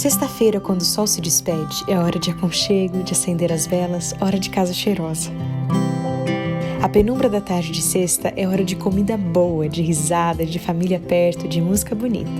Sexta-feira, quando o sol se despede, é hora de aconchego, de acender as velas, hora de casa cheirosa. A penumbra da tarde de sexta é hora de comida boa, de risada, de família perto, de música bonita.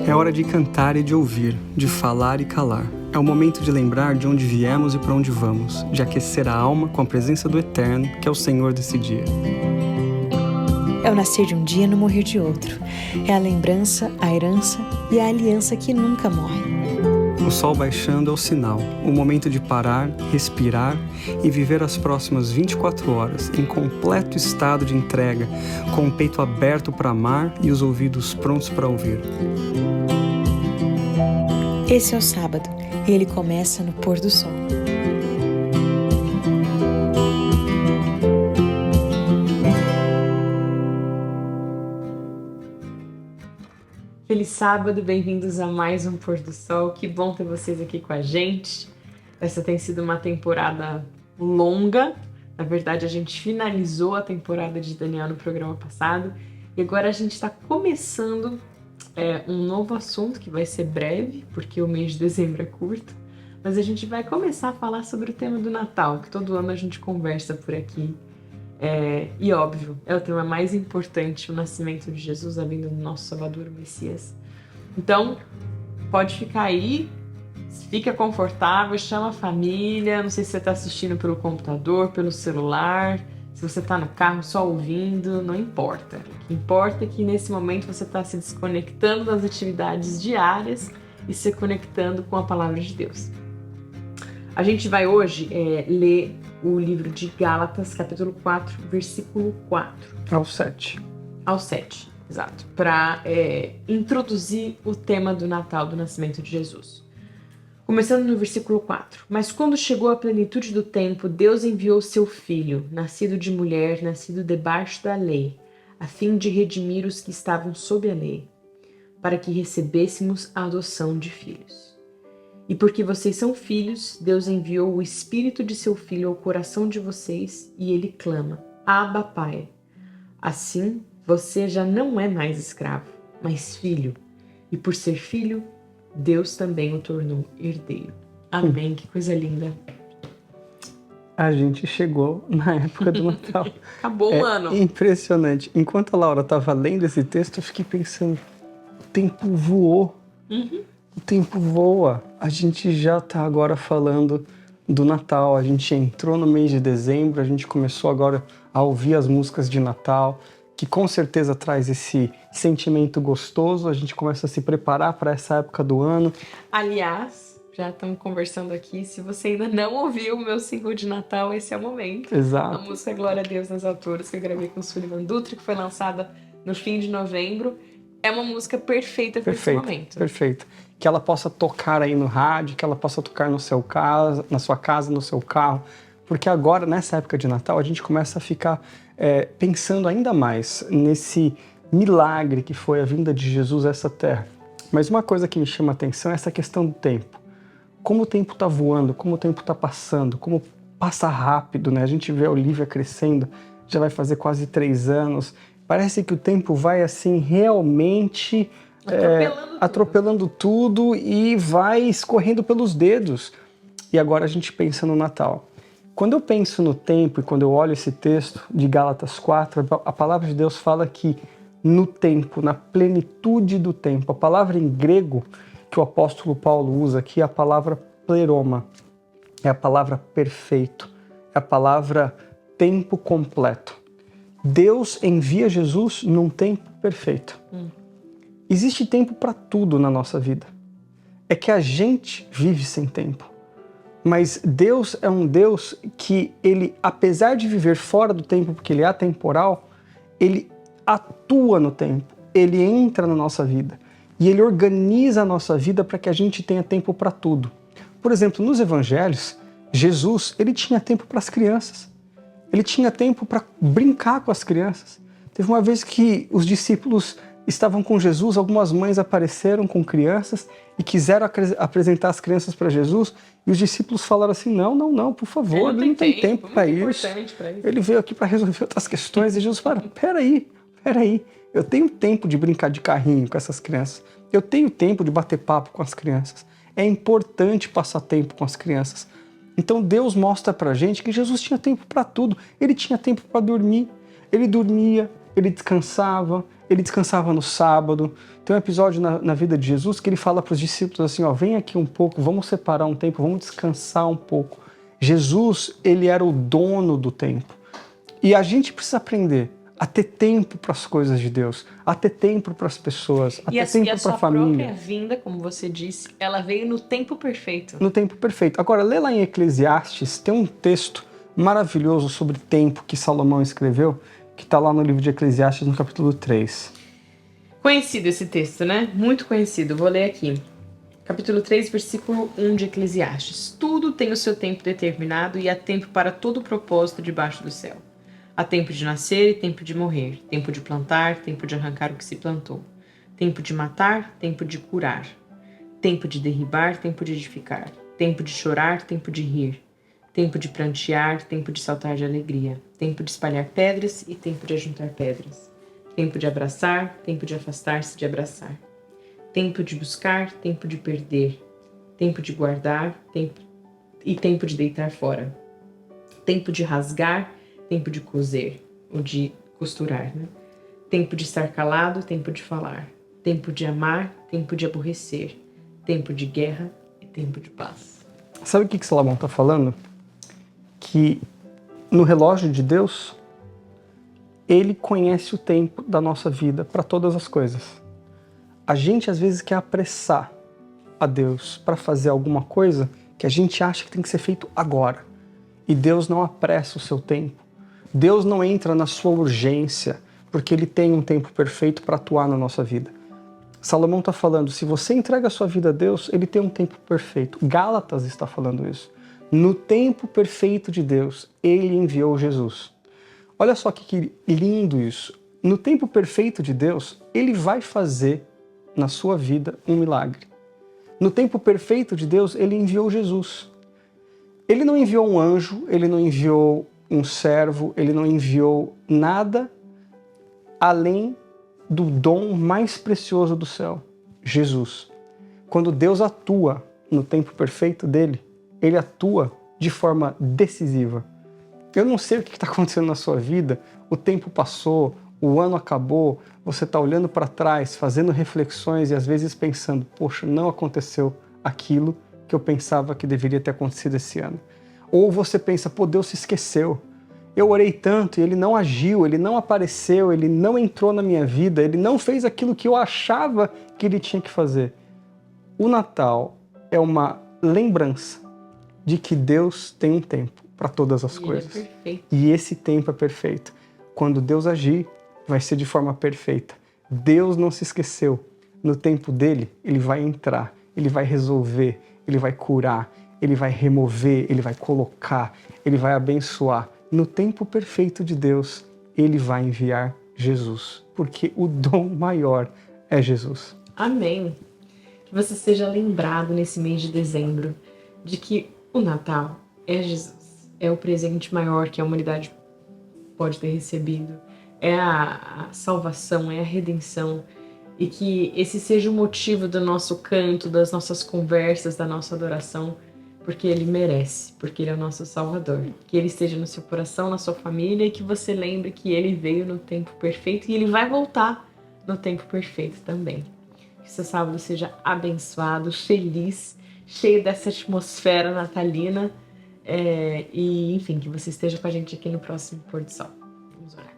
É hora de cantar e de ouvir, de falar e calar. É o momento de lembrar de onde viemos e para onde vamos, de aquecer a alma com a presença do Eterno, que é o Senhor desse dia. É o nascer de um dia e no morrer de outro. É a lembrança, a herança e a aliança que nunca morre. O sol baixando é o sinal, o momento de parar, respirar e viver as próximas 24 horas em completo estado de entrega, com o peito aberto para amar e os ouvidos prontos para ouvir. Esse é o sábado e ele começa no pôr do sol. Feliz sábado, bem-vindos a mais um Pôr do Sol. Que bom ter vocês aqui com a gente. Essa tem sido uma temporada longa. Na verdade, a gente finalizou a temporada de Daniel no programa passado e agora a gente está começando um novo assunto que vai ser breve, porque o mês de dezembro é curto, mas a gente vai começar a falar sobre o tema do Natal, que todo ano a gente conversa por aqui. E óbvio, é o tema mais importante, o nascimento de Jesus, a vinda do nosso Salvador, o Messias. Então, pode ficar aí, fica confortável, chama a família, não sei se você está assistindo pelo computador, pelo celular, se você está no carro só ouvindo, não importa. O que importa é que nesse momento você está se desconectando das atividades diárias e se conectando com a Palavra de Deus. A gente vai hoje ler o livro de Gálatas, capítulo 4, versículo 4. Ao 7. Ao 7, exato. Para introduzir o tema do Natal, do nascimento de Jesus. Começando no versículo 4. Mas quando chegou a plenitude do tempo, Deus enviou seu Filho, nascido de mulher, nascido debaixo da lei, a fim de redimir os que estavam sob a lei, para que recebêssemos a adoção de filhos. E porque vocês são filhos, Deus enviou o Espírito de seu Filho ao coração de vocês e ele clama, Abba, Pai. Assim, você já não é mais escravo, mas filho. E por ser filho, Deus também o tornou herdeiro. Amém, que coisa linda. A gente chegou na época do Natal. Acabou o ano. Impressionante. Enquanto a Laura estava lendo esse texto, eu fiquei pensando, o tempo voou. O tempo voa. A gente já está agora falando do Natal. A gente entrou no mês de dezembro, a gente começou agora a ouvir as músicas de Natal, que com certeza traz esse sentimento gostoso. A gente começa a se preparar para essa época do ano. Aliás, já estamos conversando aqui, se você ainda não ouviu o meu single de Natal, esse é o momento. Exato. A música Glória a Deus nas Alturas, que eu gravei com o Sullivan Dutra, que foi lançada no fim de novembro. É uma música perfeita para esse momento. Perfeito. Que ela possa tocar aí no rádio, que ela possa tocar no seu casa, na sua casa, no seu carro. Porque agora, nessa época de Natal, a gente começa a ficar pensando ainda mais nesse milagre que foi a vinda de Jesus a essa terra. Mas uma coisa que me chama a atenção é essa questão do tempo. Como o tempo está voando, como o tempo está passando, como passa rápido, né? A gente vê a Olivia crescendo, já vai fazer quase 3 anos. Parece que o tempo vai assim realmente atropelando tudo e vai escorrendo pelos dedos. E agora a gente pensa no Natal. Quando eu penso no tempo e quando eu olho esse texto de Gálatas 4, a palavra de Deus fala que no tempo, na plenitude do tempo, a palavra em grego que o apóstolo Paulo usa aqui é a palavra pleroma, é a palavra perfeito, é a palavra tempo completo. Deus envia Jesus num tempo perfeito. Existe tempo para tudo na nossa vida. É que a gente vive sem tempo. Mas Deus é um Deus que ele, apesar de viver fora do tempo, porque ele é atemporal, ele atua no tempo, ele entra na nossa vida e ele organiza a nossa vida para que a gente tenha tempo para tudo. Por exemplo, nos evangelhos, Jesus, ele tinha tempo para as crianças. Ele tinha tempo para brincar com as crianças. Teve uma vez que os discípulos estavam com Jesus, algumas mães apareceram com crianças e quiseram apresentar as crianças para Jesus, e os discípulos falaram assim, não, por favor, ele não tem tempo para isso. Ele veio aqui para resolver outras questões, e Jesus falou, peraí, eu tenho tempo de brincar de carrinho com essas crianças, Eu tenho tempo de bater papo com as crianças. É importante passar tempo com as crianças. Então Deus mostra pra gente que Jesus tinha tempo para tudo. Ele tinha tempo para dormir. Ele dormia, ele descansava no sábado. Tem um episódio na vida de Jesus que ele fala para os discípulos assim, ó, vem aqui um pouco, vamos separar um tempo, vamos descansar um pouco. Jesus, ele era o dono do tempo. E a gente precisa aprender a ter tempo para as coisas de Deus, a ter tempo para as pessoas, a ter tempo para a família. E a própria vinda, como você disse, ela veio no tempo perfeito. No tempo perfeito. Agora, lê lá em Eclesiastes, tem um texto maravilhoso sobre tempo que Salomão escreveu, que está lá no livro de Eclesiastes, no capítulo 3. Conhecido esse texto, né? Muito conhecido. Vou ler aqui. Capítulo 3, versículo 1 de Eclesiastes. Tudo tem o seu tempo determinado e há tempo para todo propósito debaixo do céu. Há tempo de nascer e tempo de morrer, tempo de plantar, tempo de arrancar o que se plantou, tempo de matar, tempo de curar, tempo de derribar, tempo de edificar, tempo de chorar, tempo de rir, tempo de prantear, tempo de saltar de alegria, tempo de espalhar pedras e tempo de ajuntar pedras, tempo de abraçar, tempo de afastar-se de abraçar, tempo de buscar, tempo de perder, tempo de guardar, tempo de deitar fora, tempo de rasgar, tempo de coser, ou de costurar, né? Tempo de estar calado, tempo de falar, tempo de amar, tempo de aborrecer, tempo de guerra e tempo de paz. Sabe o que Salomão está falando? Que no relógio de Deus, ele conhece o tempo da nossa vida para todas as coisas. A gente às vezes quer apressar a Deus para fazer alguma coisa que a gente acha que tem que ser feito agora. E Deus não apressa o seu tempo. Deus não entra na sua urgência, porque Ele tem um tempo perfeito para atuar na nossa vida. Salomão está falando, se você entrega a sua vida a Deus, Ele tem um tempo perfeito. Gálatas está falando isso. No tempo perfeito de Deus, Ele enviou Jesus. Olha só que lindo isso. No tempo perfeito de Deus, Ele vai fazer na sua vida um milagre. No tempo perfeito de Deus, Ele enviou Jesus. Ele não enviou um anjo, Ele não enviou um servo, Ele não enviou nada além do dom mais precioso do céu, Jesus. Quando Deus atua no tempo perfeito dele, Ele atua de forma decisiva. Eu não sei o que está acontecendo na sua vida, o tempo passou, o ano acabou, você está olhando para trás, fazendo reflexões e às vezes pensando, poxa, não aconteceu aquilo que eu pensava que deveria ter acontecido esse ano. Ou você pensa, pô, Deus se esqueceu. Eu orei tanto e Ele não agiu, Ele não apareceu, Ele não entrou na minha vida, Ele não fez aquilo que eu achava que Ele tinha que fazer. O Natal é uma lembrança de que Deus tem um tempo para todas as coisas. Ele é perfeito. E esse tempo é perfeito. Quando Deus agir, vai ser de forma perfeita. Deus não se esqueceu. No tempo dele, Ele vai entrar, Ele vai resolver, Ele vai curar, Ele vai remover, Ele vai colocar, Ele vai abençoar. No tempo perfeito de Deus, Ele vai enviar Jesus, porque o dom maior é Jesus. Amém. Que você seja lembrado nesse mês de dezembro de que o Natal é Jesus. É o presente maior que a humanidade pode ter recebido. É a salvação, é a redenção. E que esse seja o motivo do nosso canto, das nossas conversas, da nossa adoração, porque Ele merece, porque Ele é o nosso Salvador. Que Ele esteja no seu coração, na sua família, e que você lembre que Ele veio no tempo perfeito e Ele vai voltar no tempo perfeito também. Que seu sábado seja abençoado, feliz, cheio dessa atmosfera natalina, e enfim, que você esteja com a gente aqui no próximo Pôr do Sol. Vamos orar.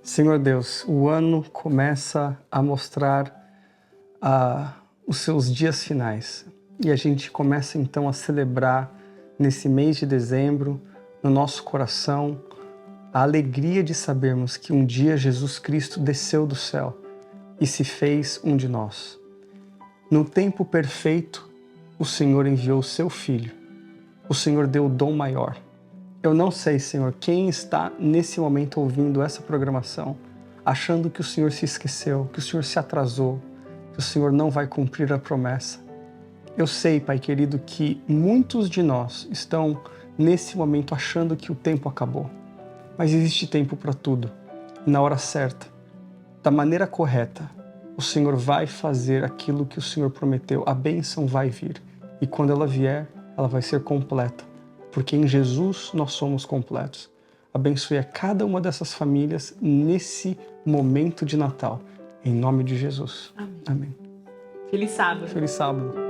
Senhor Deus, o ano começa a mostrar os seus dias finais. E a gente começa então a celebrar nesse mês de dezembro, no nosso coração, a alegria de sabermos que um dia Jesus Cristo desceu do céu e se fez um de nós. No tempo perfeito, o Senhor enviou o seu Filho. O Senhor deu o dom maior. Eu não sei, Senhor, quem está nesse momento ouvindo essa programação, achando que o Senhor se esqueceu, que o Senhor se atrasou, que o Senhor não vai cumprir a promessa. Eu sei, Pai querido, que muitos de nós estão nesse momento achando que o tempo acabou. Mas existe tempo para tudo, na hora certa, da maneira correta, o Senhor vai fazer aquilo que o Senhor prometeu. A bênção vai vir. E quando ela vier, ela vai ser completa. Porque em Jesus nós somos completos. Abençoe a cada uma dessas famílias nesse momento de Natal. Em nome de Jesus. Amém. Amém. Feliz sábado. Feliz sábado.